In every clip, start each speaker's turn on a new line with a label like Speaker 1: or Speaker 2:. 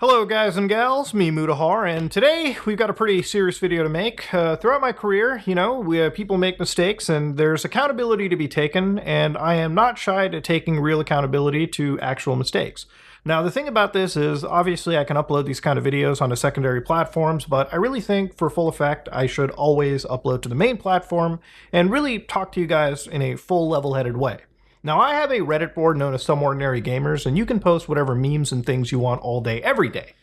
Speaker 1: Hello guys and gals, me Mutahar, and today we've got a pretty serious video to make. Throughout my career, people make mistakes and there's accountability to be taken, and I am not shy to taking real accountability to actual mistakes. Now the thing about this is, obviously I can upload these kind of videos onto secondary platforms, but I really think for full effect I should always upload to the main platform and really talk to you guys in a full level-headed way. Now, I have a Reddit board known as someordinarygamers, and you can post whatever memes and things you want all day, every day.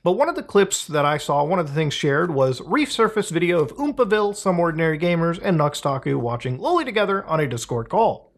Speaker 1: But one of the clips that I saw, one of the things shared, was resurfaced video of Oompaville, someordinarygamers, and Nux watching Loli together on a Discord call.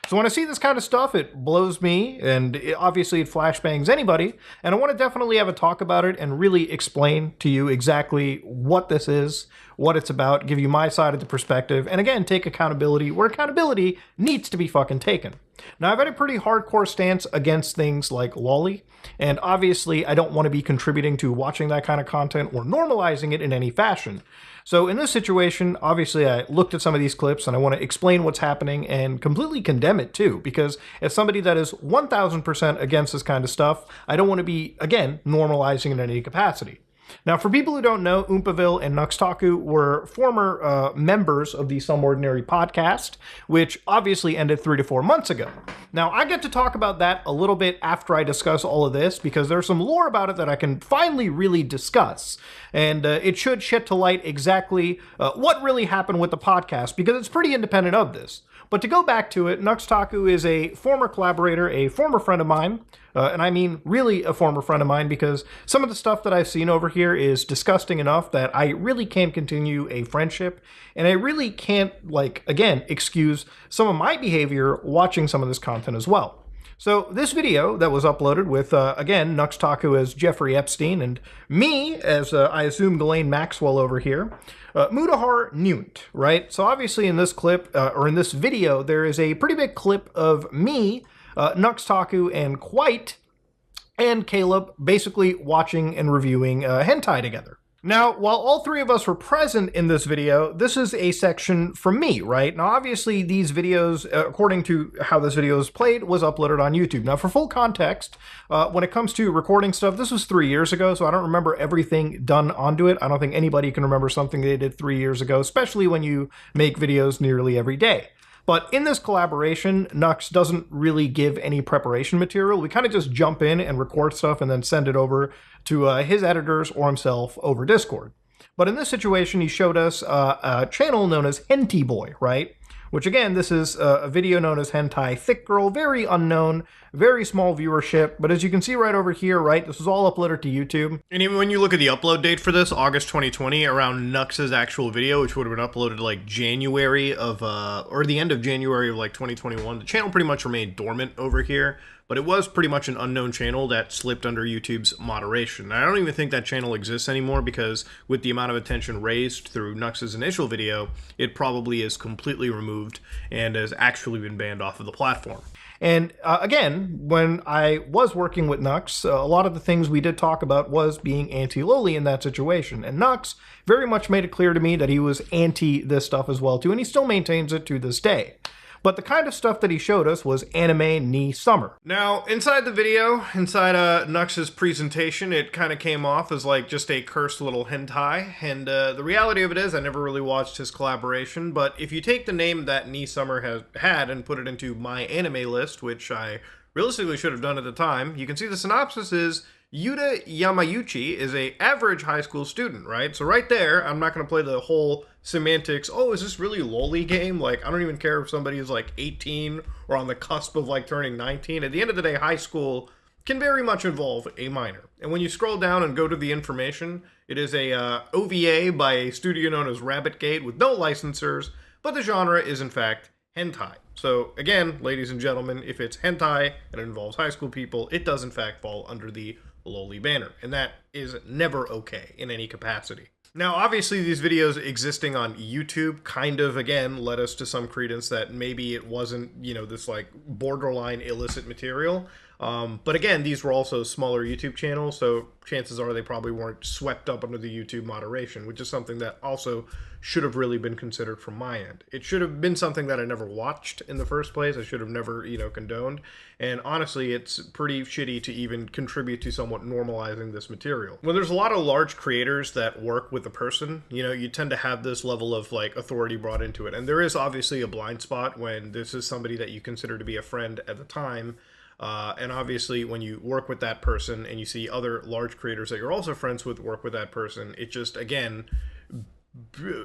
Speaker 1: So when I see this kind of stuff, it blows me, and obviously it flashbangs anybody, and I want to definitely have a talk about it and really explain to you exactly what this is, what it's about, give you my side of the perspective, and again, take accountability where accountability needs to be fucking taken. Now, I've had a pretty hardcore stance against things like lolly, and obviously I don't want to be contributing to watching that kind of content or normalizing it in any fashion. So in this situation, obviously I looked at some of these clips and I want to explain what's happening and completely condemn it too, because as somebody that is 1000% against this kind of stuff, I don't want to be, again, normalizing it in any capacity. Now, for people who don't know, Oompaville and Nux were former members of the Some Ordinary podcast, which obviously ended 3 to 4 months ago. Now, I get to talk about that a little bit after I discuss all of this, because there's some lore about it that I can finally really discuss, and it should shed to light exactly what really happened with the podcast, because it's pretty independent of this. But to go back to it, Nux is a former collaborator, a former friend of mine, and I mean really a former friend of mine, because some of the stuff that I've seen over here is disgusting enough that I really can't continue a friendship, and I really can't, again, excuse some of my behavior watching some of this content as well. So this video that was uploaded with, again, Nux as Jeffrey Epstein and me as, I assume, Ghislaine Maxwell over here, mutahar nunt, right? So obviously in this clip, or in this video, there is a pretty big clip of me, Nux and Quite, and Caleb basically watching and reviewing hentai together. Now, while all three of us were present in this video, this is a section from me, right? Now, obviously, these videos, according to how this video is played, was uploaded on YouTube. Now, for full context, when it comes to recording stuff, this was 3 years ago, so I don't remember everything done onto it. I don't think anybody can remember something they did 3 years ago, especially when you make videos nearly every day. But in this collaboration, Nux doesn't really give any preparation material. We kind of just jump in and record stuff and then send it over to his editors or himself over Discord. But in this situation, he showed us a channel known as Henty Boy, right? Which again, this is a video known as Hentai Thick Girl, very unknown, very small viewership, but as you can see right over here, right, this was all uploaded to YouTube. And even when you look at the upload date for this, August 2020, around Nux's actual video, which would have been uploaded like January of, or the end of January of like 2021, the channel pretty much remained dormant over here, but it was pretty much an unknown channel that slipped under YouTube's moderation. I don't even think that channel exists anymore, because with the amount of attention raised through Nux's initial video, it probably is completely removed and has actually been banned off of the platform. And again, when I was working with Nux, a lot of the things we did talk about was being anti-loli in that situation. And Nux very much made it clear to me that he was anti this stuff as well too, and he still maintains it to this day. But the kind of stuff that he showed us was anime ni summer. Now, inside the video, inside Nux's presentation, it kind of came off as like just a cursed little hentai. And the reality of it is, I never really watched his collaboration, but if you take the name that ni summer has had and put it into my anime list, which I realistically should have done at the time, you can see the synopsis is Yuta Yamayuchi is a average high school student, right? So right there, I'm not going to play the whole semantics, oh, is this really loli game? Like, I don't even care if somebody is like 18 or on the cusp of like turning 19. At the end of the day, high school can very much involve a minor. And when you scroll down and go to the information, it is a OVA by a studio known as Rabbitgate with no licensors, but the genre is in fact hentai. So again, ladies and gentlemen, if it's hentai and it involves high school people, it does in fact fall under the loli banner, and that is never okay in any capacity. Now, obviously, these videos existing on YouTube kind of, again, led us to some credence that maybe it wasn't, this, like, borderline illicit material. But again, these were also smaller YouTube channels, so chances are they probably weren't swept up under the YouTube moderation, which is something that also should have really been considered from my end. It should have been something that I never watched in the first place. I should have never, condoned. And honestly, it's pretty shitty to even contribute to somewhat normalizing this material. When there's a lot of large creators that work with a person, you tend to have this level of like authority brought into it. And there is obviously a blind spot when this is somebody that you consider to be a friend at the time. And obviously, when you work with that person and you see other large creators that you're also friends with work with that person, it just, again,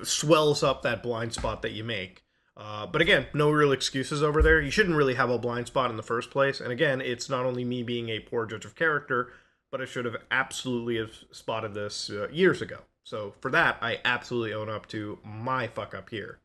Speaker 1: swells up that blind spot that you make. But again, no real excuses over there. You shouldn't really have a blind spot in the first place. And again, it's not only me being a poor judge of character, but I should have absolutely have spotted this years ago. So for that, I absolutely own up to my fuck up here.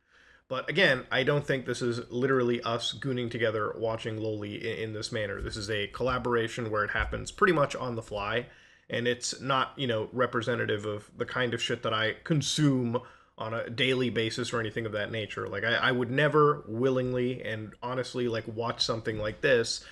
Speaker 1: But again, I don't think this is literally us gooning together watching Loli in this manner. This is a collaboration where it happens pretty much on the fly, and it's not, representative of the kind of shit that I consume on a daily basis or anything of that nature. Like, I would never willingly and honestly, watch something like this,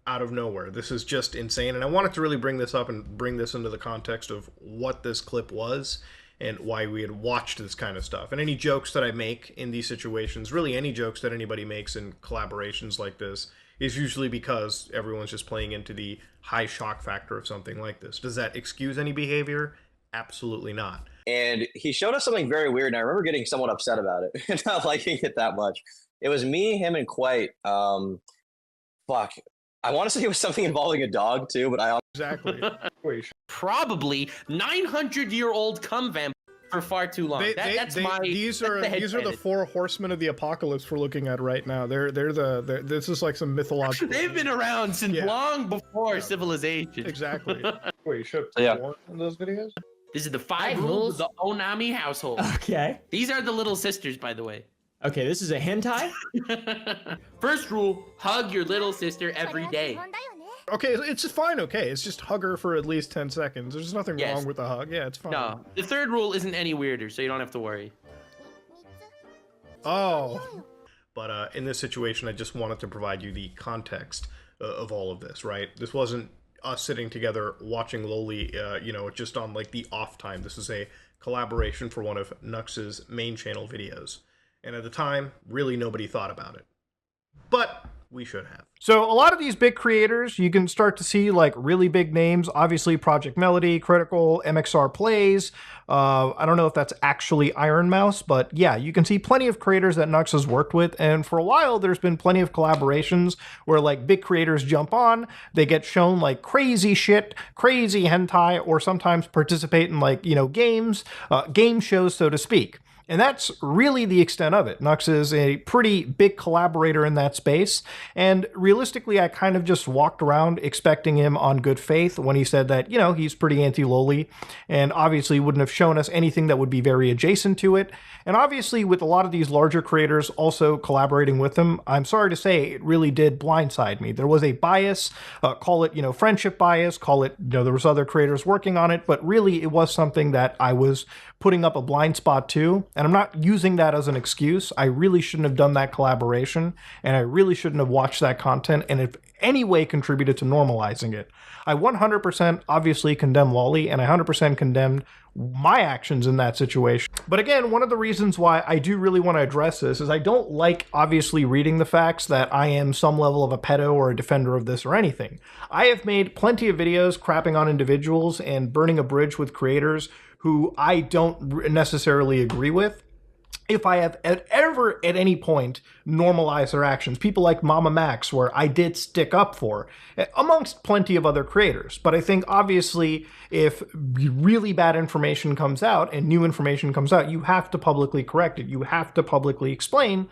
Speaker 1: out of nowhere. This is just insane, and I wanted to really bring this up and bring this into the context of what this clip was and why we had watched this kind of stuff. And any jokes that I make in these situations, really any jokes that anybody makes in collaborations like this, is usually because everyone's just playing into the high shock factor of something like this. Does that excuse any behavior? Absolutely not.
Speaker 2: And he showed us something very weird, and I remember getting somewhat upset about it and not liking it that much. It was me, him, and Quite. Fuck. I want to say it was something involving a dog too, but I
Speaker 1: exactly.
Speaker 3: Probably 900-year-old cum vamp for far too long.
Speaker 1: These are the 4 horsemen of the apocalypse we're looking at right now. This is like some mythological.
Speaker 3: They've been around since long before civilization.
Speaker 1: Exactly. Wait, you showed more in those videos?
Speaker 3: This is the 5 rules of the Onami household.
Speaker 4: Okay.
Speaker 3: These are the little sisters, by the way.
Speaker 4: Okay, this is a hentai?
Speaker 3: First rule, hug your little sister every day.
Speaker 1: Okay, it's fine, okay. It's just hug her for at least 10 seconds. There's nothing wrong with a hug. Yeah, it's fine.
Speaker 3: No, the third rule isn't any weirder, so you don't have to worry.
Speaker 1: Oh. But in this situation, I just wanted to provide you the context of all of this, right? This wasn't us sitting together watching Loli, just on the off time. This is a collaboration for one of Nux's main channel videos. And at the time, really nobody thought about it. But we should have. So a lot of these big creators, you can start to see really big names. Obviously, Project Melody, Critical, MXR Plays. I don't know if that's actually Iron Mouse, but yeah, you can see plenty of creators that Nux has worked with. And for a while, there's been plenty of collaborations where big creators jump on, they get shown crazy shit, crazy hentai, or sometimes participate in games, game shows, so to speak. And that's really the extent of it. Nux is a pretty big collaborator in that space, and realistically, I kind of just walked around expecting him on good faith when he said that, he's pretty anti-Loli, and obviously wouldn't have shown us anything that would be very adjacent to it. And obviously, with a lot of these larger creators also collaborating with him, I'm sorry to say, it really did blindside me. There was a bias, call it, friendship bias, call it, there was other creators working on it, but really it was something that I was putting up a blind spot to. And I'm not using that as an excuse. I really shouldn't have done that collaboration, and I really shouldn't have watched that content and in any way contributed to normalizing it. I 100% obviously condemn Loli, and I 100% condemned my actions in that situation. But again, one of the reasons why I do really want to address this is I don't like obviously reading the facts that I am some level of a pedo or a defender of this or anything. I have made plenty of videos crapping on individuals and burning a bridge with creators who I don't necessarily agree with. If I have ever at any point normalized their actions, people like Mama Max, where I did stick up for, amongst plenty of other creators. But I think obviously if really bad information comes out and new information comes out, you have to publicly correct it. You have to publicly explain,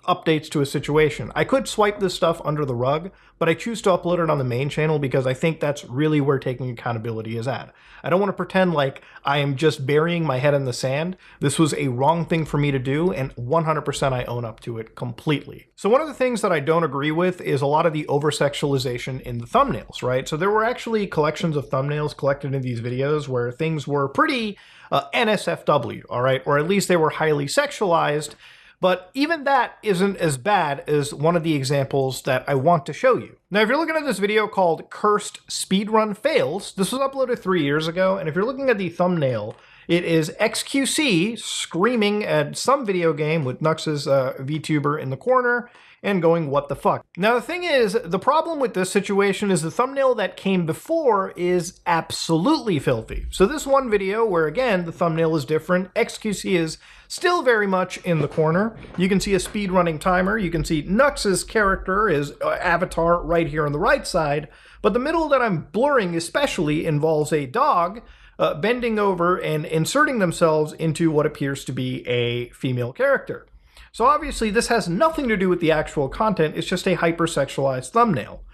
Speaker 1: updates to a situation. I could swipe this stuff under the rug, but I choose to upload it on the main channel because I think that's really where taking accountability is at. I don't want to pretend like I am just burying my head in the sand. This was a wrong thing for me to do, and 100% I own up to it completely. So one of the things that I don't agree with is a lot of the over-sexualization in the thumbnails, right? So there were actually collections of thumbnails collected in these videos where things were pretty NSFW, all right? Or at least they were highly sexualized. But even that isn't as bad as one of the examples that I want to show you. Now, if you're looking at this video called Cursed Speedrun Fails, this was uploaded 3 years ago, and if you're looking at the thumbnail, it is XQC screaming at some video game with Nux's VTuber in the corner and going, what the fuck? Now, the thing is, the problem with this situation is the thumbnail that came before is absolutely filthy. So this one video where, again, the thumbnail is different, XQC is still very much in the corner. You can see a speedrunning timer. You can see Nux's character, his avatar, right here on the right side. But the middle that I'm blurring especially involves a dog bending over and inserting themselves into what appears to be a female character. So obviously this has nothing to do with the actual content, it's just a hypersexualized thumbnail.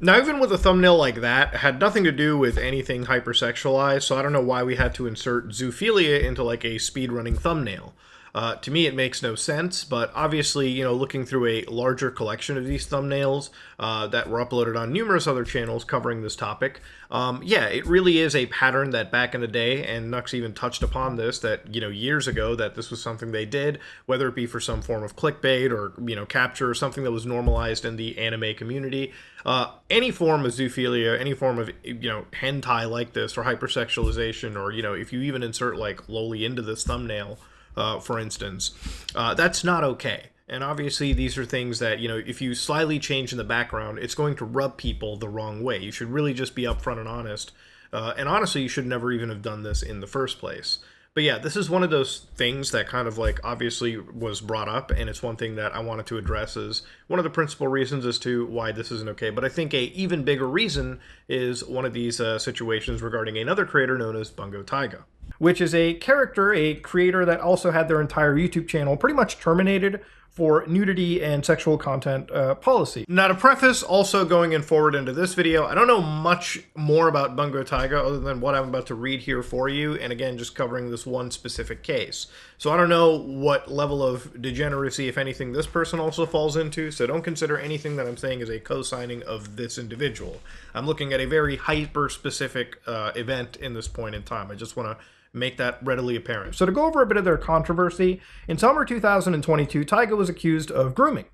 Speaker 1: Now, even with a thumbnail like that, it had nothing to do with anything hypersexualized, so I don't know why we had to insert zoophilia into like a speedrunning thumbnail. To me, it makes no sense, but obviously, you know, looking through a larger collection of these thumbnails that were uploaded on numerous other channels covering this topic, yeah, it really is a pattern that back in the day, and Nux even touched upon this, that, you know, years ago, that this was something they did, whether it be for some form of clickbait or, you know, capture or something that was normalized in the anime community. Any form of zoophilia, any form of, you know, hentai like this, or hypersexualization, or, you know, if you even insert, like, loli into this thumbnail, for instance, that's not okay. And obviously these are things that, you know, if you slightly change in the background, it's going to rub people the wrong way. You should really just be upfront and honest. And honestly, you should never even have done this in the first place. But yeah, this is one of those things that kind of like obviously was brought up, and it's one thing that I wanted to address as one of the principal reasons as to why this isn't okay. But I think a even bigger reason is one of these situations regarding another creator known as Bungo Taiga, which is a character, a creator that also had their entire YouTube channel pretty much terminated for nudity and sexual content policy. Now, to preface, also going in forward into this video, I don't know much more about Bungo Taiga other than what I'm about to read here for you, and again, just covering this one specific case. So I don't know what level of degeneracy, if anything, this person also falls into, so don't consider anything that I'm saying as a co-signing of this individual. I'm looking at a very hyper-specific event in this point in time. I just want to make that readily apparent. So to go over a bit of their controversy, in summer 2022, Taiga was accused of grooming.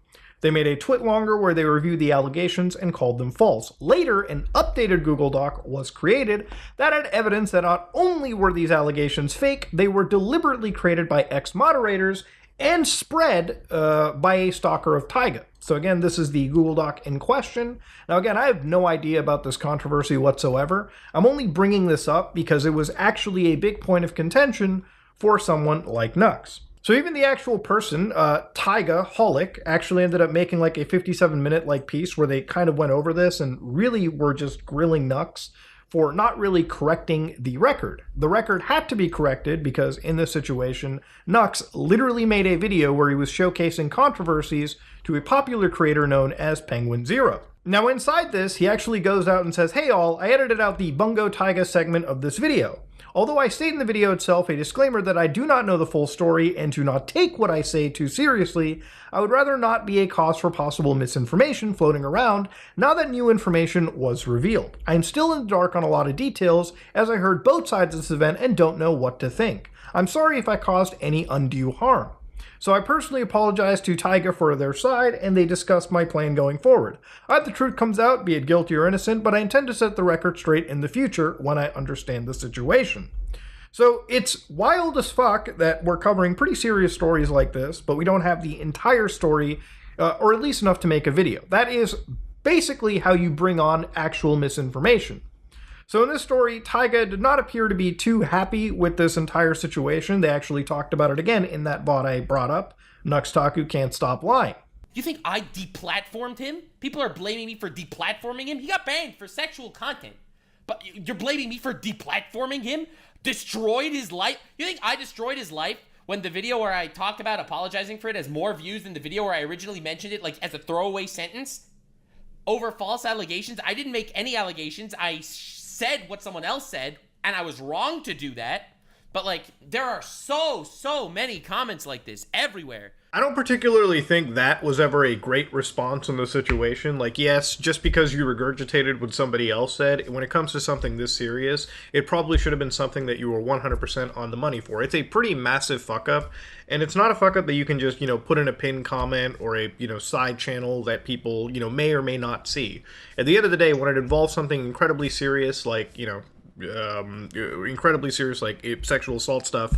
Speaker 1: They made a twit longer where they reviewed the allegations and called them false. Later, an updated Google Doc was created that had evidence that not only were these allegations fake, they were deliberately created by ex-moderators and spread by a stalker of Taiga. So again, this is the Google Doc in question. Now again, I have no idea about this controversy whatsoever. I'm only bringing this up because it was actually a big point of contention for someone like Nux. So even the actual person, Taiga Holic, actually ended up making like a 57-minute like piece where they kind of went over this and really were just grilling Nux for not really correcting the record. The record had to be corrected because in this situation, Nux literally made a video where he was showcasing controversies to a popular creator known as Penguin Zero. Now inside this, he actually goes out and says, "Hey all, I edited out the Bungo Taiga segment of this video. Although I state in the video itself a disclaimer that I do not know the full story and do not take what I say too seriously, I would rather not be a cause for possible misinformation floating around now that new information was revealed. I am still in the dark on a lot of details as I heard both sides of this event and don't know what to think. I'm sorry if I caused any undue harm." So I personally apologize to Taiga for their side, and they discussed my plan going forward. I hope the truth comes out, be it guilty or innocent, but I intend to set the record straight in the future when I understand the situation. So it's wild as fuck that we're covering pretty serious stories like this, but we don't have the entire story, or at least enough to make a video. That is basically how you bring on actual misinformation. So in this story, Taiga did not appear to be too happy with this entire situation. They actually talked about it again in that VOD I brought up, Nuxtaku Can't Stop Lying.
Speaker 3: You think I deplatformed him? People are blaming me for deplatforming him? He got banned for sexual content. But you're blaming me for deplatforming him? Destroyed his life? You think I destroyed his life when the video where I talked about apologizing for it has more views than the video where I originally mentioned it, like as a throwaway sentence? Over false allegations? I didn't make any allegations. I said what someone else said, and I was wrong to do that. But like, there are so many comments like this everywhere.
Speaker 1: I don't particularly think that was ever a great response in the situation. Like, yes, just because you regurgitated what somebody else said, when it comes to something this serious, it probably should have been something that you were 100% on the money for. It's a pretty massive fuck up, and it's not a fuck up that you can just, put in a pinned comment or a, side channel that people, may or may not see. At the end of the day, when it involves something incredibly serious, like, incredibly serious like sexual assault stuff,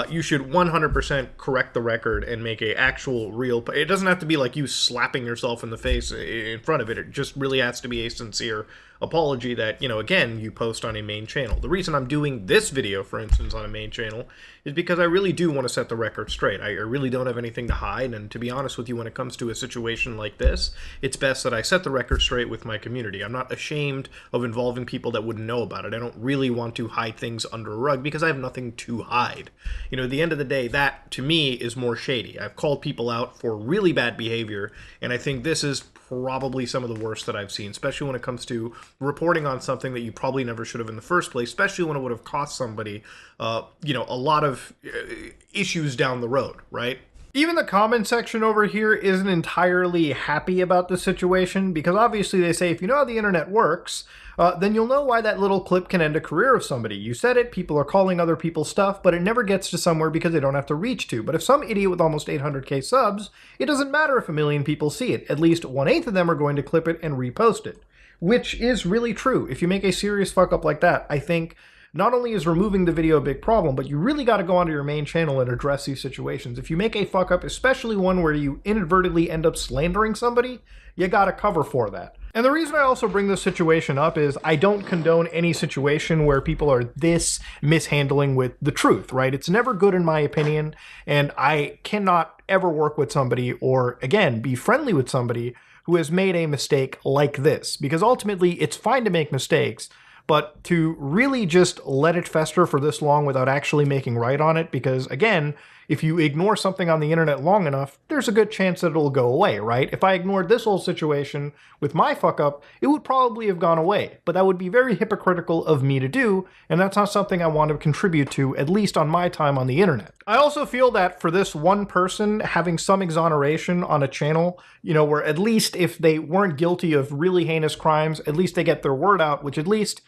Speaker 1: you should 100% correct the record and make a actual real. It doesn't have to be like you slapping yourself in the face in front of it. It just really has to be a sincere apology that, again, you post on a main channel. The reason I'm doing this video, for instance, on a main channel is because I really do want to set the record straight. I really don't have anything to hide, and to be honest with you, when it comes to a situation like this, it's best that I set the record straight with my community. I'm not ashamed of involving people that wouldn't know about it. I don't really want to hide things under a rug because I have nothing to hide. At the end of the day, that, to me, is more shady. I've called people out for really bad behavior, and I think this is probably some of the worst that I've seen, especially when it comes to reporting on something that you probably never should have in the first place, especially when it would have cost somebody, a lot of issues down the road, right? Even the comment section over here isn't entirely happy about the situation, because obviously they say if you know how the internet works, then you'll know why that little clip can end a career of somebody. You said it, people are calling other people's stuff, but it never gets to somewhere because they don't have to reach to. But if some idiot with almost 800k subs, it doesn't matter if 1 million people see it. At least 1/8 of them are going to clip it and repost it, which is really true. If you make a serious fuck up like that, I think not only is removing the video a big problem, but you really got to go onto your main channel and address these situations. If you make a fuck up, especially one where you inadvertently end up slandering somebody, you got to cover for that. And the reason I also bring this situation up is I don't condone any situation where people are this mishandling with the truth, right? It's never good in my opinion, and I cannot ever work with somebody or, again, be friendly with somebody who has made a mistake like this, because ultimately it's fine to make mistakes, but to really just let it fester for this long without actually making right on it, because again, if you ignore something on the internet long enough, there's a good chance that it'll go away, right? If I ignored this whole situation with my fuck up, it would probably have gone away, but that would be very hypocritical of me to do, and that's not something I want to contribute to, at least on my time on the internet. I also feel that for this one person having some exoneration on a channel, where at least if they weren't guilty of really heinous crimes, at least they get their word out, which at least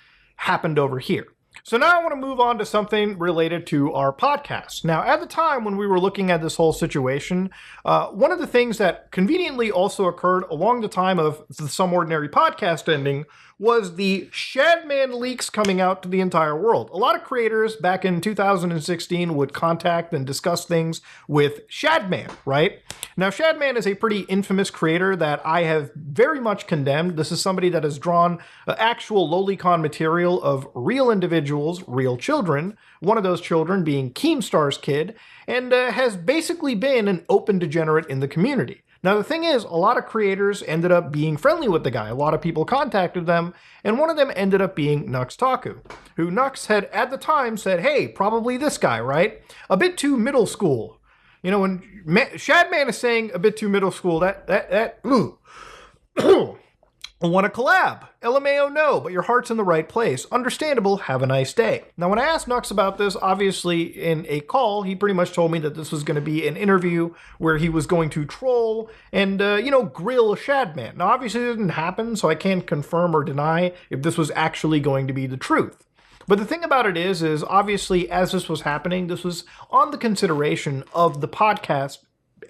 Speaker 1: happened over here. So now I want to move on to something related to our podcast. Now, at the time when we were looking at this whole situation, one of the things that conveniently also occurred along the time of the Some Ordinary podcast ending was the Shadman leaks coming out to the entire world. A lot of creators back in 2016 would contact and discuss things with Shadman, right? Now, Shadman is a pretty infamous creator that I have very much condemned. This is somebody that has drawn actual lolicon material of real individuals, real children, one of those children being Keemstar's kid, and has basically been an open degenerate in the community. Now, the thing is, a lot of creators ended up being friendly with the guy. A lot of people contacted them, and one of them ended up being Nux Taku, who Nux had at the time said, hey, probably this guy, right? A bit too middle school. When Shadman is saying a bit too middle school, I want to collab. LMAO, no, but your heart's in the right place. Understandable, have a nice day. Now, when I asked Nux about this, obviously in a call, he pretty much told me that this was going to be an interview where he was going to troll and, grill Shadman. Now, obviously it didn't happen, so I can't confirm or deny if this was actually going to be the truth. But the thing about it is obviously as this was happening, this was on the consideration of the podcast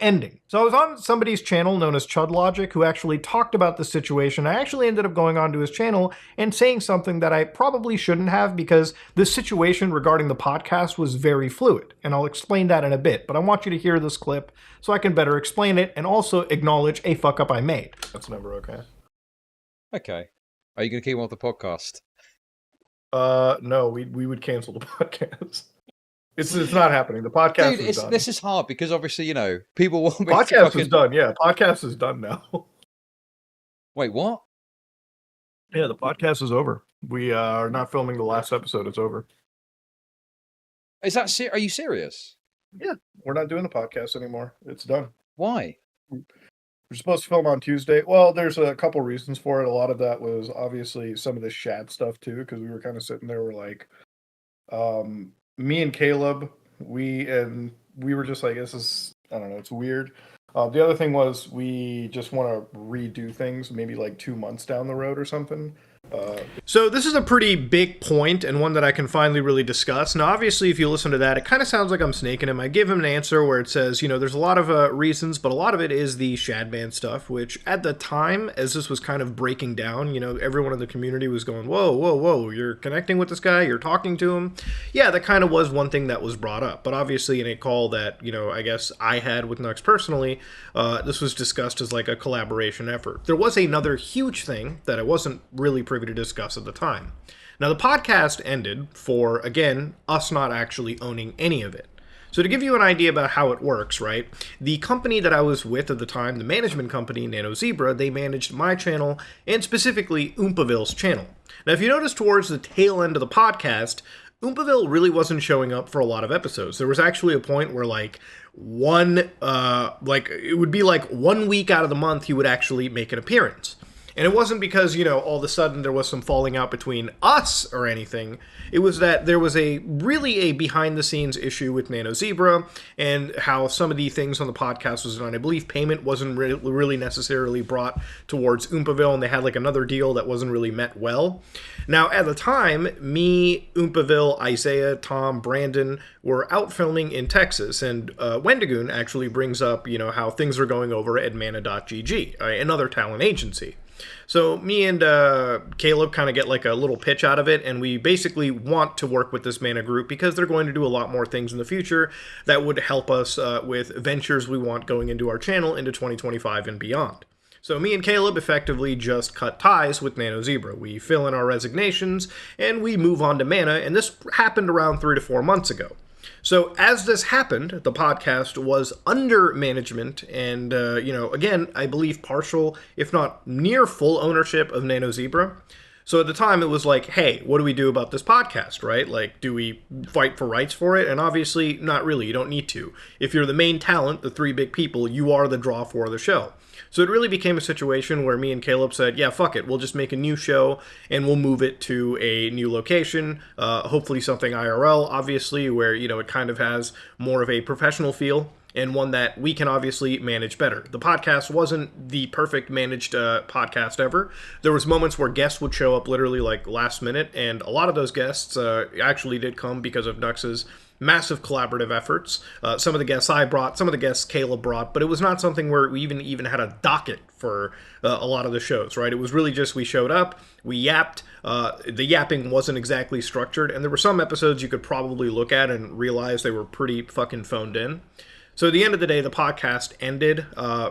Speaker 1: ending. So I was on somebody's channel known as Chud Logic who actually talked about the situation. I actually ended up going onto his channel and saying something that I probably shouldn't have, because this situation regarding the podcast was very fluid, and I'll explain that in a bit. But I want you to hear this clip so I can better explain it and also acknowledge a fuck up I made. That's never okay.
Speaker 4: Okay. Are you going to keep him off the podcast?
Speaker 1: No, we would cancel the podcast. It's not happening. The podcast is done.
Speaker 4: This is hard because obviously, people want me
Speaker 1: podcast is done. Yeah, podcast is done now.
Speaker 4: Wait, what?
Speaker 1: Yeah, the podcast is over. We are not filming the last episode. It's over.
Speaker 4: Is that are you serious?
Speaker 1: Yeah, we're not doing the podcast anymore. It's done.
Speaker 4: Why?
Speaker 1: We're supposed to film on Tuesday. Well, there's a couple reasons for it. A lot of that was obviously some of the Shad stuff too, because we were kind of sitting there. We're like, me and Caleb, we were just like, this is I don't know, it's weird. The other thing was we just want to redo things maybe like 2 months down the road or something. So this is a pretty big point and one that I can finally really discuss. Now, obviously, if you listen to that, it kind of sounds like I'm snaking him. I give him an answer where it says, there's a lot of reasons, but a lot of it is the Shadman stuff, which at the time, as this was kind of breaking down, everyone in the community was going, whoa, whoa, whoa, you're connecting with this guy, you're talking to him. Yeah, that kind of was one thing that was brought up. But obviously, in a call that, I guess I had with Nux personally, this was discussed as like a collaboration effort. There was another huge thing that I wasn't really privy to discuss at the time. Now, the podcast ended for, again, us not actually owning any of it. So to give you an idea about how it works, right, the company that I was with at the time, the management company, NanoZebra, they managed my channel and specifically Oompaville's channel. Now, if you notice towards the tail end of the podcast, Oompaville really wasn't showing up for a lot of episodes. There was actually a point where it would be like 1 week out of the month he would actually make an appearance. And it wasn't because, all of a sudden there was some falling out between us or anything. It was that there was really a behind-the-scenes issue with NanoZebra and how some of the things on the podcast was done. I believe payment wasn't really necessarily brought towards Oompaville, and they had another deal that wasn't really met well. Now, at the time, me, Oompaville, Isaiah, Tom, Brandon were out filming in Texas, and Wendigoon actually brings up, how things are going over at mana.gg, another talent agency. So me and Caleb kind of get a little pitch out of it, and we basically want to work with this Mana group because they're going to do a lot more things in the future that would help us with ventures we want going into our channel into 2025 and beyond. So me and Caleb effectively just cut ties with NanoZebra. We fill in our resignations, and we move on to Mana, and this happened around 3 to 4 months ago. So as this happened, the podcast was under management and, again, I believe partial, if not near full ownership of NanoZebra. So at the time, it was like, hey, what do we do about this podcast, right? Do we fight for rights for it? And obviously, not really. You don't need to. If you're the main talent, the three big people, you are the draw for the show. So it really became a situation where me and Caleb said, yeah, fuck it. We'll just make a new show and we'll move it to a new location, hopefully something IRL, obviously, where, it kind of has more of a professional feel and one that we can obviously manage better. The podcast wasn't the perfect managed podcast ever. There was moments where guests would show up literally last minute, and a lot of those guests actually did come because of Nux's massive collaborative efforts. Some of the guests I brought, some of the guests Caleb brought, but it was not something where we even had a docket for a lot of the shows, right? It was really just we showed up, we yapped. The yapping wasn't exactly structured, and there were some episodes you could probably look at and realize they were pretty fucking phoned in. So at the end of the day, the podcast ended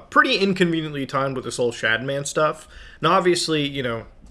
Speaker 1: pretty inconveniently timed with this whole Shadman stuff. Now, obviously,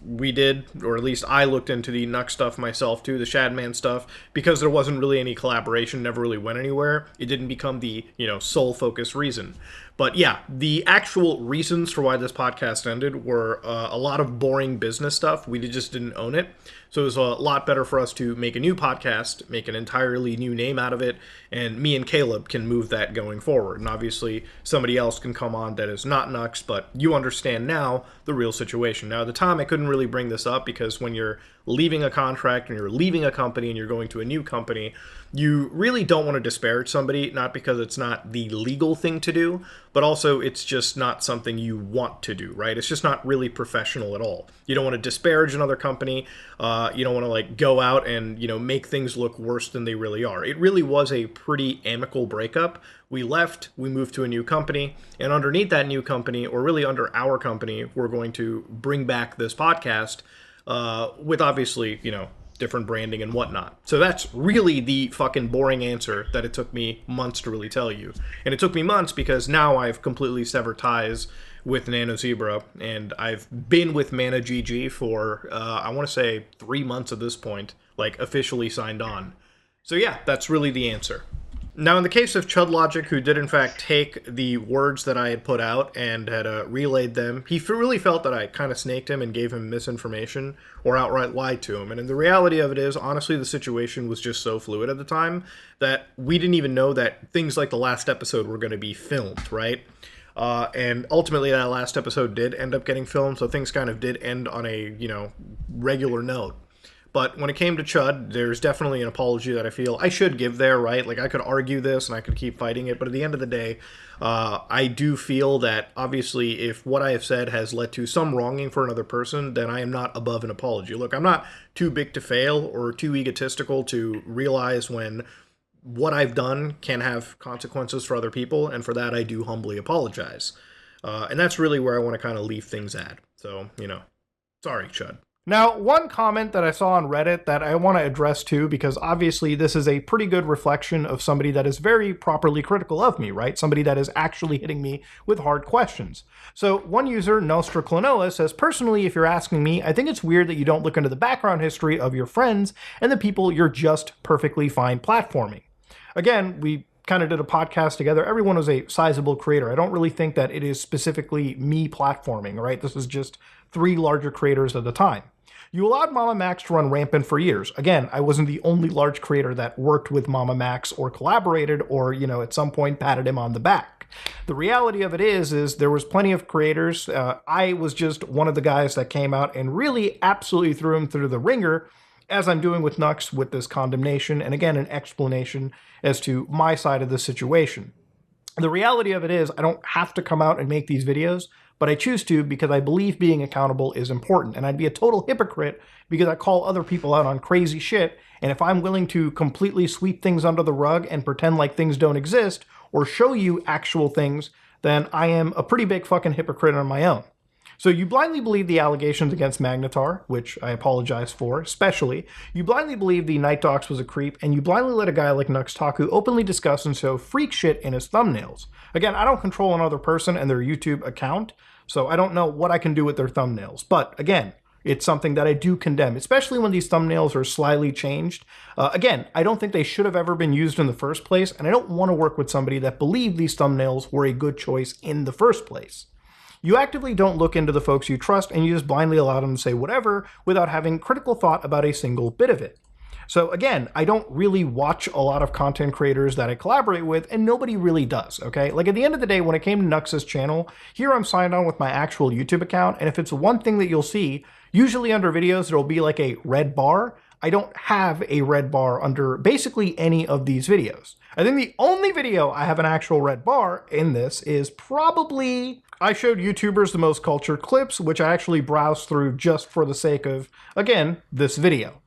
Speaker 1: we did, or at least I looked into the Nux stuff myself too, the Shadman stuff, because there wasn't really any collaboration, never really went anywhere. It didn't become the, sole focus reason. But yeah, the actual reasons for why this podcast ended were a lot of boring business stuff. We just didn't own it. So it was a lot better for us to make a new podcast, make an entirely new name out of it, and me and Caleb can move that going forward. And obviously, somebody else can come on that is not Nux, but you understand now the real situation. Now, at the time, I couldn't really bring this up because when you're leaving a contract and you're leaving a company and you're going to a new company, you really don't want to disparage somebody, not because it's not the legal thing to do, but also it's just not something you want to do, right? It's just not really professional at all. You don't want to disparage another company. You don't want to go out and, make things look worse than they really are. It really was a pretty amicable breakup. We left, we moved to a new company, and underneath that new company, or really under our company, we're going to bring back this podcast with obviously, different branding and whatnot. So that's really the fucking boring answer that it took me months to really tell you. And it took me months because now I've completely severed ties with NanoZebra, and I've been with Mana GG for, I want to say 3 months at this point, officially signed on. So yeah, that's really the answer. Now, in the case of Chud Logic, who did in fact take the words that I had put out and had relayed them, he really felt that I kind of snaked him and gave him misinformation or outright lied to him. And the reality of it is, honestly, the situation was just so fluid at the time that we didn't even know that things like the last episode were going to be filmed, right? And ultimately, that last episode did end up getting filmed, so things kind of did end on a, regular note. But when it came to Chud, there's definitely an apology that I feel I should give there, right? Like, I could argue this and I could keep fighting it, but at the end of the day, I do feel that, obviously, if what I have said has led to some wronging for another person, then I am not above an apology. Look, I'm not too big to fail or too egotistical to realize when what I've done can have consequences for other people, and for that I do humbly apologize. And that's really where I want to kind of leave things at. So, sorry, Chud. Now, one comment that I saw on Reddit that I want to address too, because obviously this is a pretty good reflection of somebody that is very properly critical of me, right? Somebody that is actually hitting me with hard questions. So one user, Nostra Clonoa, says, personally, if you're asking me, I think it's weird that you don't look into the background history of your friends and the people you're just perfectly fine platforming. Again, we kind of did a podcast together. Everyone was a sizable creator. I don't really think that it is specifically me platforming, right? This is just 3 larger creators at the time. You allowed Mama Max to run rampant for years. Again, I wasn't the only large creator that worked with Mama Max or collaborated or, at some point patted him on the back. The reality of it is there was plenty of creators. I was just one of the guys that came out and really absolutely threw him through the ringer, as I'm doing with Nux with this condemnation, and again, an explanation as to my side of the situation. The reality of it is I don't have to come out and make these videos, but I choose to because I believe being accountable is important. And I'd be a total hypocrite because I call other people out on crazy shit. And if I'm willing to completely sweep things under the rug and pretend like things don't exist or show you actual things, then I am a pretty big fucking hypocrite on my own. So you blindly believe the allegations against Magnetar, which I apologize for, especially. You blindly believe the Night Docs was a creep, and you blindly let a guy like Nuxtaku openly discuss and show freak shit in his thumbnails. Again, I don't control another person and their YouTube account, so I don't know what I can do with their thumbnails. But again, it's something that I do condemn, especially when these thumbnails are slightly changed. Again, I don't think they should have ever been used in the first place, and I don't want to work with somebody that believed these thumbnails were a good choice in the first place. You actively don't look into the folks you trust, and you just blindly allow them to say whatever without having critical thought about a single bit of it. So again, I don't really watch a lot of content creators that I collaborate with, and nobody really does, okay? Like, at the end of the day, when it came to Nux's channel, here I'm signed on with my actual YouTube account, and if it's one thing that you'll see, usually under videos there'll be like a red bar. I don't have a red bar under basically any of these videos. I think the only video I have an actual red bar in this is probably... I showed YouTubers the most cultured clips, which I actually browsed through just for the sake of, again, this video.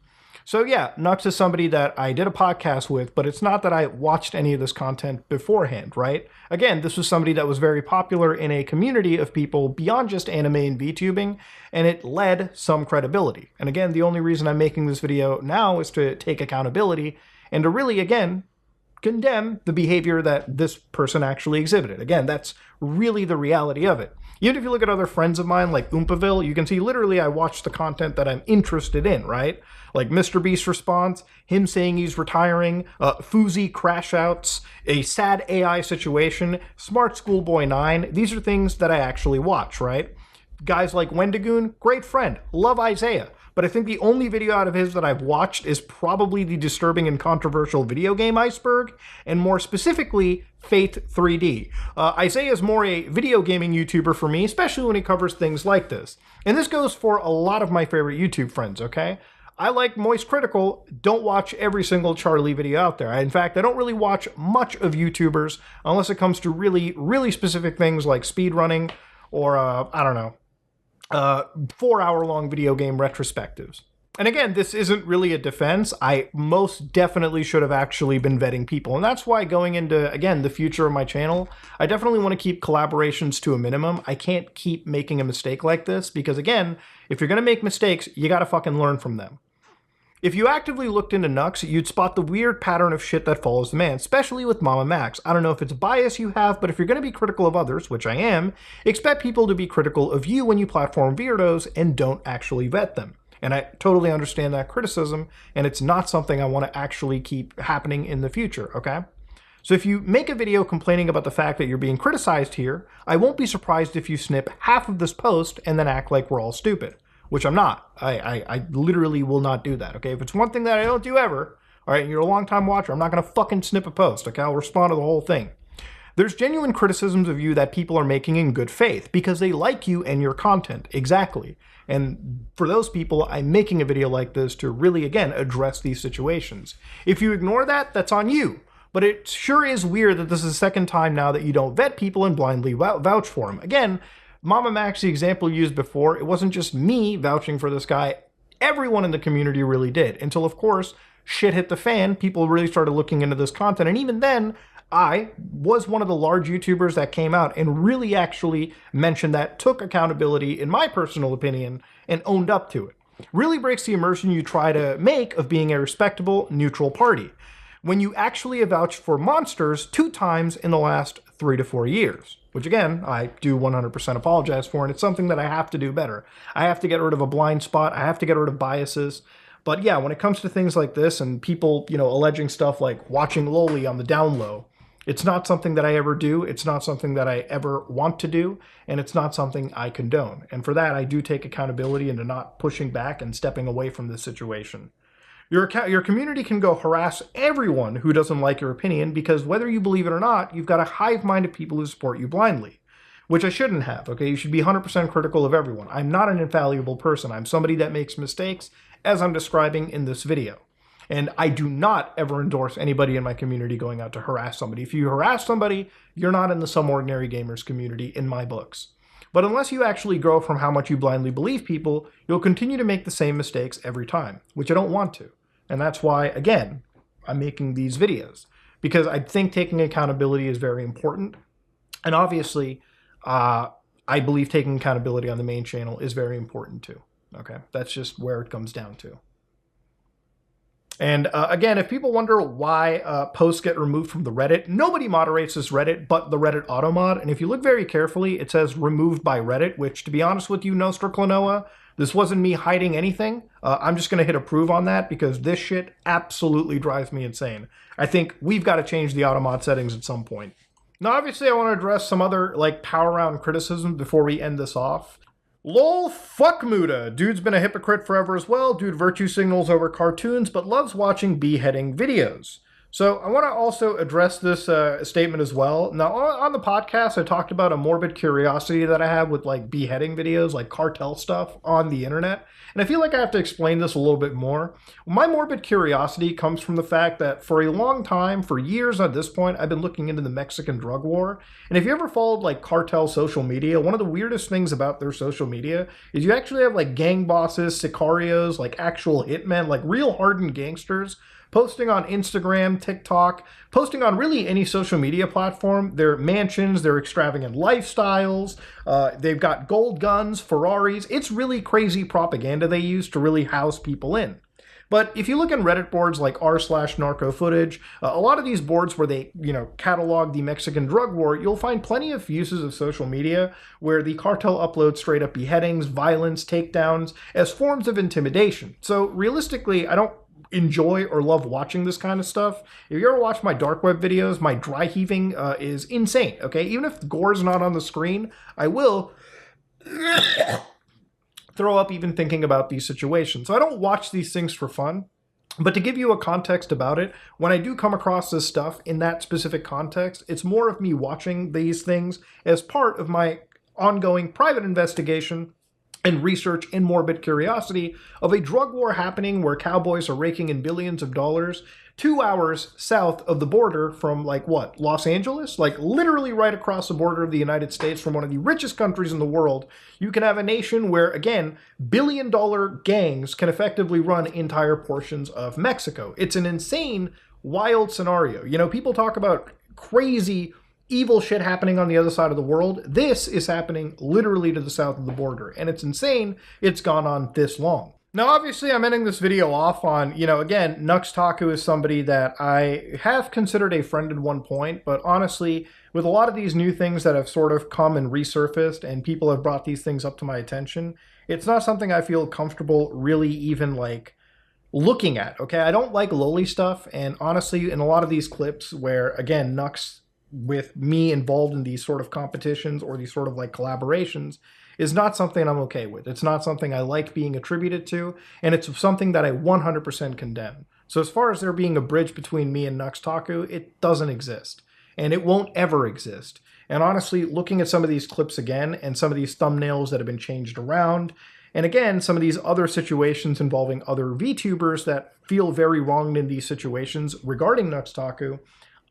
Speaker 1: So yeah, Nux is somebody that I did a podcast with, but it's not that I watched any of this content beforehand, right? Again, this was somebody that was very popular in a community of people beyond just anime and VTubing, and it led some credibility. And again, the only reason I'm making this video now is to take accountability and to really, again, condemn the behavior that this person actually exhibited. Again, that's really the reality of it. Even if you look at other friends of mine like Oompaville, you can see literally I watch the content that I'm interested in, right? Like Mr. Beast's response, him saying he's retiring, Fuzi crash outs, a sad AI situation, Smart Schoolboy 9. These are things that I actually watch, right? Guys like Wendigoon, great friend, love Isaiah. But I think the only video out of his that I've watched is probably the disturbing and controversial video game Iceberg, and more specifically, Faith 3D. Isaiah is more a video gaming YouTuber for me, especially when he covers things like this. And this goes for a lot of my favorite YouTube friends, okay? I like Moist Critical, don't watch every single Charlie video out there. In fact, I don't really watch much of YouTubers unless it comes to really, really specific things like speedrunning or, I don't know, 4-hour-long video game retrospectives. And again, this isn't really a defense. I most definitely should have actually been vetting people. And that's why going into, again, the future of my channel, I definitely want to keep collaborations to a minimum. I can't keep making a mistake like this because, again, if you're going to make mistakes, you got to fucking learn from them. If you actively looked into Nux, you'd spot the weird pattern of shit that follows the man, especially with Mama Max. I don't know if it's a bias you have, but if you're going to be critical of others, which I am, expect people to be critical of you when you platform weirdos and don't actually vet them. And I totally understand that criticism, and it's not something I want to actually keep happening in the future, okay? So if you make a video complaining about the fact that you're being criticized here, I won't be surprised if you snip half of this post and then act like we're all stupid. Which I'm not. I literally will not do that, okay? If it's one thing that I don't do ever, all right, and you're a long-time watcher, I'm not going to fucking snip a post, okay? I'll respond to the whole thing. There's genuine criticisms of you that people are making in good faith because they like you and your content. Exactly. And for those people, I'm making a video like this to really, again, address these situations. If you ignore that, that's on you. But it sure is weird that this is the second time now that you don't vet people and blindly vouch for them. Again, Mama Max, the example used before, it wasn't just me vouching for this guy. Everyone in the community really did. Until, of course, shit hit the fan. People really started looking into this content. And even then, I was one of the large YouTubers that came out and really actually mentioned that, took accountability, in my personal opinion, and owned up to it. Really breaks the immersion you try to make of being a respectable, neutral party, when you actually have vouched for monsters 2 times in the last 3 to 4 years. Which again, I do 100% apologize for, and it's something that I have to do better. I have to get rid of a blind spot, I have to get rid of biases. But yeah, when it comes to things like this and people, alleging stuff like watching Loli on the down low, it's not something that I ever do, it's not something that I ever want to do, and it's not something I condone. And for that, I do take accountability into not pushing back and stepping away from this situation. Your community can go harass everyone who doesn't like your opinion because whether you believe it or not, you've got a hive mind of people who support you blindly, which I shouldn't have, okay? You should be 100% critical of everyone. I'm not an infallible person. I'm somebody that makes mistakes, as I'm describing in this video. And I do not ever endorse anybody in my community going out to harass somebody. If you harass somebody, you're not in the Some Ordinary Gamers community in my books. But unless you actually grow from how much you blindly believe people, you'll continue to make the same mistakes every time, which I don't want to. And that's why, again, I'm making these videos. Because I think taking accountability is very important. And obviously, I believe taking accountability on the main channel is very important too. Okay, that's just where it comes down to. And again, if people wonder why posts get removed from the Reddit, nobody moderates this Reddit but the Reddit automod. And if you look very carefully, it says removed by Reddit, which, to be honest with you, Nostra Klonoa, this wasn't me hiding anything. I'm just going to hit approve on that because this shit absolutely drives me insane. I think we've got to change the automod settings at some point. Now, obviously, I want to address some other power round criticism before we end this off. Lol, fuck Muda. Dude's been a hypocrite forever as well. Dude virtue signals over cartoons, but loves watching beheading videos. So I want to also address this statement as well. Now, on the podcast, I talked about a morbid curiosity that I have with beheading videos, like cartel stuff on the internet. And I feel like I have to explain this a little bit more. My morbid curiosity comes from the fact that for a long time, for years at this point, I've been looking into the Mexican drug war. And if you ever followed cartel social media, one of the weirdest things about their social media is you actually have gang bosses, sicarios, actual hitmen, real hardened gangsters posting on Instagram, TikTok, posting on really any social media platform, their mansions, their extravagant lifestyles, they've got gold guns, Ferraris. It's really crazy propaganda they use to really house people in. But if you look in Reddit boards like r/narco footage, a lot of these boards where they, catalog the Mexican drug war, you'll find plenty of uses of social media where the cartel uploads straight up beheadings, violence, takedowns as forms of intimidation. So realistically, I don't enjoy or love watching this kind of stuff. If you ever watch my dark web videos, my dry heaving is insane, okay? Even if gore's not on the screen, I will throw up even thinking about these situations. So I don't watch these things for fun, but to give you a context about it, when I do come across this stuff in that specific context, it's more of me watching these things as part of my ongoing private investigation and research and morbid curiosity of a drug war happening where cowboys are raking in billions of dollars 2 hours south of the border from Los Angeles? Literally right across the border of the United States from one of the richest countries in the world. You can have a nation where, again, billion-dollar gangs can effectively run entire portions of Mexico. It's an insane, wild scenario. People talk about crazy evil shit happening on the other side of the world. This is happening literally to the south of the border, and it's insane it's gone on this long. Now, obviously, I'm ending this video off on, again, Nux Taku is somebody that I have considered a friend at one point, but honestly, with a lot of these new things that have sort of come and resurfaced and people have brought these things up to my attention, it's not something I feel comfortable really even looking at, okay? I don't like lowly stuff, and honestly, in a lot of these clips where, again, Nux with me involved in these sort of competitions or these sort of collaborations is not something I'm okay with. It's not something I like being attributed to, and it's something that I 100% condemn. So as far as there being a bridge between me and Nux Taku, it doesn't exist. and it won't ever exist. And honestly, looking at some of these clips again and some of these thumbnails that have been changed around, and again, some of these other situations involving other VTubers that feel very wronged in these situations regarding Nux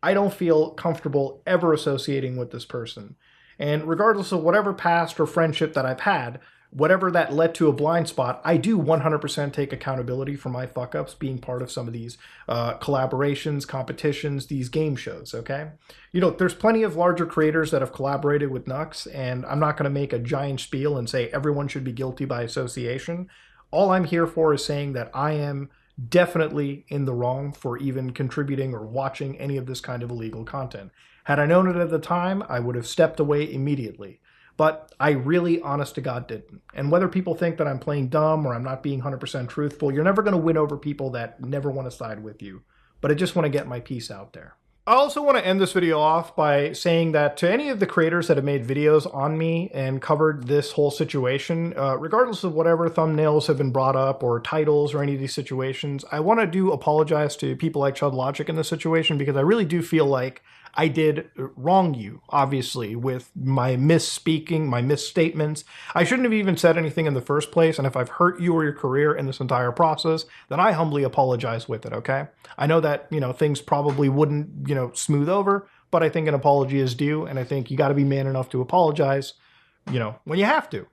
Speaker 1: I don't feel comfortable ever associating with this person. And regardless of whatever past or friendship that I've had, whatever that led to a blind spot, I do 100% take accountability for my fuck-ups being part of some of these collaborations, competitions, these game shows, okay? You know, there's plenty of larger creators that have collaborated with Nux, and I'm not going to make a giant spiel and say everyone should be guilty by association. All I'm here for is saying that I am definitely in the wrong for even contributing or watching any of this kind of illegal content. Had I known it at the time, I would have stepped away immediately. But I really, honest to God, didn't. And whether people think that I'm playing dumb or I'm not being 100% truthful, you're never going to win over people that never want to side with you. But I just want to get my piece out there. I also want to end this video off by saying that to any of the creators that have made videos on me and covered this whole situation, regardless of whatever thumbnails have been brought up or titles or any of these situations, I want to apologize to people like Chud Logic in this situation because I really do feel like I did wrong you, obviously, with my misspeaking, my misstatements. I shouldn't have even said anything in the first place, and if I've hurt you or your career in this entire process, then I humbly apologize with it, okay? I know that, things probably wouldn't, smooth over, but I think an apology is due, and I think you got to be man enough to apologize, when you have to.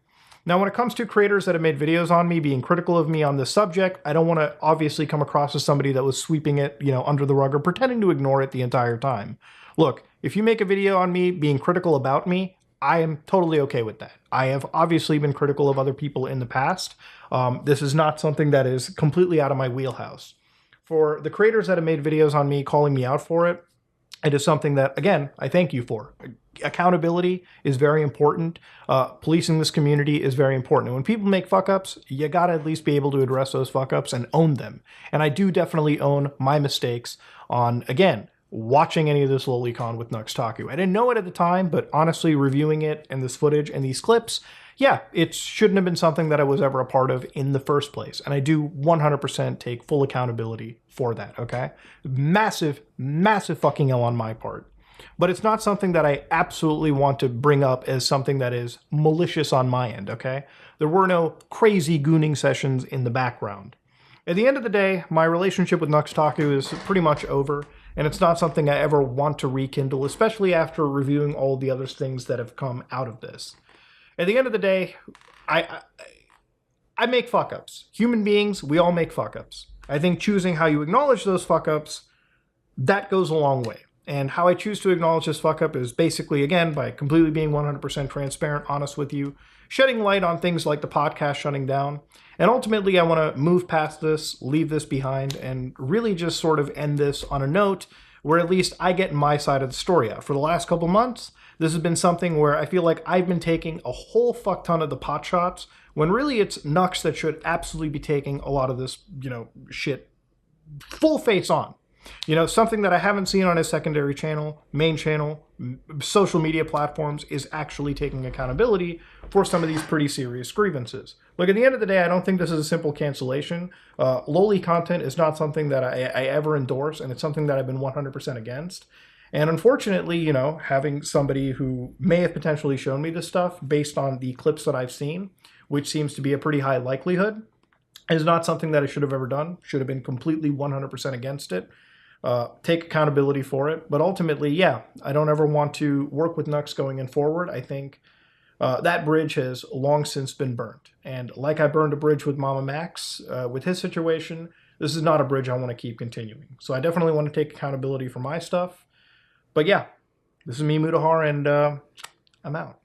Speaker 1: Now, when it comes to creators that have made videos on me being critical of me on this subject, I don't want to obviously come across as somebody that was sweeping it, under the rug or pretending to ignore it the entire time. Look, if you make a video on me being critical about me, I am totally okay with that. I have obviously been critical of other people in the past. This is not something that is completely out of my wheelhouse. For the creators that have made videos on me calling me out for it, it is something that, again, I thank you for. Accountability is very important. Policing this community is very important. And when people make fuck-ups, you gotta at least be able to address those fuck-ups and own them. And I do definitely own my mistakes on, again, watching any of this lolicon with Nux. I didn't know it at the time, but honestly, reviewing it and this footage and these clips, yeah, it shouldn't have been something that I was ever a part of in the first place. And I do 100% take full accountability for that, okay? Massive, massive fucking L on my part. But it's not something that I absolutely want to bring up as something that is malicious on my end, okay? There were no crazy gooning sessions in the background. At the end of the day, my relationship with Nux is pretty much over. And it's not something I ever want to rekindle, especially after reviewing all the other things that have come out of this. At the end of the day, I make fuck-ups. Human beings, we all make fuck-ups. I think choosing how you acknowledge those fuck-ups, that goes a long way. And how I choose to acknowledge this fuck-up is basically, again, by completely being 100% transparent, honest with you, shedding light on things like the podcast shutting down. And ultimately, I want to move past this, leave this behind, and really just sort of end this on a note where at least I get my side of the story out. For the last couple months, this has been something where I feel like I've been taking a whole fuck ton of the pot shots, when really it's Nux that should absolutely be taking a lot of this, shit full face on. Something that I haven't seen on his secondary channel, main channel, social media platforms is actually taking accountability for some of these pretty serious grievances. Look, at the end of the day, I don't think this is a simple cancellation. Lowly content is not something that I ever endorse, and it's something that I've been 100% against. And unfortunately, having somebody who may have potentially shown me this stuff based on the clips that I've seen, which seems to be a pretty high likelihood, is not something that I should have ever done. Should have been completely 100% against it. Take accountability for it. But ultimately, yeah, I don't ever want to work with Nux going forward. I think that bridge has long since been burnt. And like I burned a bridge with Mama Max, with his situation, this is not a bridge I want to keep continuing. So I definitely want to take accountability for my stuff. But yeah, this is me, Mutahar, and I'm out.